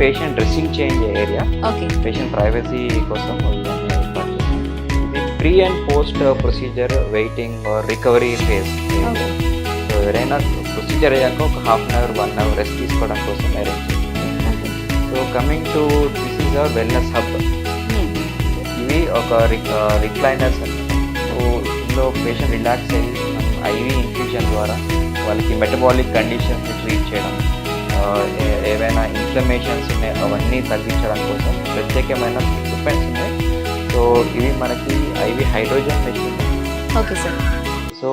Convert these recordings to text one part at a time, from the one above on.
Patient dressing change area, okay. Patient privacy కోసం ఇవన్నీ ఏర్పాటు చేశాం. ఇది pre and post procedure waiting recovery phase. Okay. So ఎవరైనా ప్రొసీజర్ అయ్యాక ఒక half an hour 1 hour rest తీసుకోవడం కోసం అరేంజ్ చేస్తాం. So coming to this is our wellness hub. ఇవి ఒక రిక్లైనర్స్ అన్నమాట. సో ఇందులో పేషెంట్ రిలాక్స్ అయ్యి ఐవీ ఇన్ఫ్యూషన్ ద్వారా వాళ్ళకి మెటబాలిక్ కండిషన్స్ ట్రీట్ చేయడం, ఏవైనా ఇన్ఫ్లమేషన్స్ ఉన్నాయి అవన్నీ తగ్గించడం కోసం ప్రత్యేకమైన ఎక్విప్మెంట్స్ ఉన్నాయి. సో ఇవి మనకి IV hydrogen machine. Okay sir. So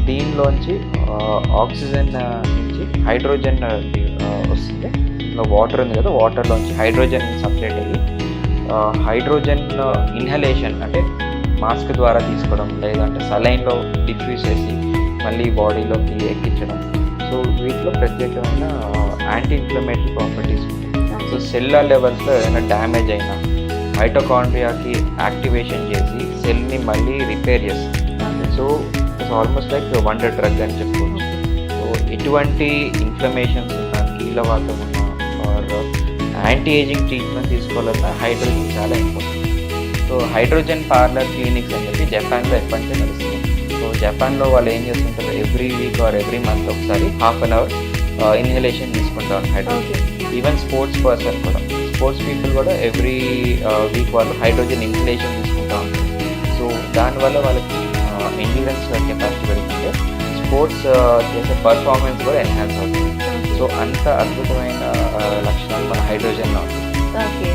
దీనిలోంచి ఆక్సిజన్ నుంచి హైడ్రోజన్ వస్తుంది. ఇందులో వాటర్ ఉంది కదా, వాటర్లోంచి హైడ్రోజన్ సపరేట్ అయ్యి హైడ్రోజన్ ఇన్హలేషన్ అంటే మాస్క్ ద్వారా తీసుకోవడం, లేదంటే సలైన్లో డిఫ్యూజ్ చేసి మళ్ళీ బాడీలోకి ఎక్కించడం. సో వీటిలో ప్రత్యేకమైన యాంటీ ఇన్ఫ్లమేటరీ ప్రాపర్టీస్ ఉంటాయి. సో సెల్యులర్ లెవెల్స్లో ఏదైనా డ్యామేజ్ అయినా మైటోకాండ్రియాకి యాక్టివేషన్ చేసి సెల్ని మళ్ళీ రిపేర్ చేస్తుంది. So it's almost like wonder drug అని చెప్పుకోవచ్చు. సో ఎటువంటి ఇన్ఫ్లమేషన్స్ ఉన్నా, కీళ్ళవాతం ఉన్నా ఆర్ యాంటీ ఏజింగ్ ట్రీట్మెంట్ తీసుకోవాలన్నా హైడ్రోజన్ చాలా important. So hydrogen parlour clinics అని చెప్పి జపాన్లో ఎప్పటి నుంచో నడుస్తుంది. సో జపాన్లో వాళ్ళు ఏం చేస్తుంటారు, every week or every month ఒకసారి హాఫ్ అన్ అవర్ ఇన్హలేషన్ తీసుకుంటారు హైడ్రోజన్. ఈవెన్ స్పోర్ట్స్ పర్సన్ కూడా, స్పోర్ట్స్ పీపుల్ కూడా ఎవ్రీ వీక్ వాళ్ళు హైడ్రోజన్ ఇన్హలేషన్ తీసుకుంటూ ఉంటారు. సో దానివల్ల వాళ్ళకి ఎండ్యూరెన్స్ కెపాసిటీ పెరుగుతుంటే స్పోర్ట్స్ చేసే పర్ఫార్మెన్స్ కూడా ఎన్హాన్స్ అవుతుంది. సో అంత అద్భుతమైన లక్షణాలు మన హైడ్రోజన్లో ఉంటాయి. ఓకే.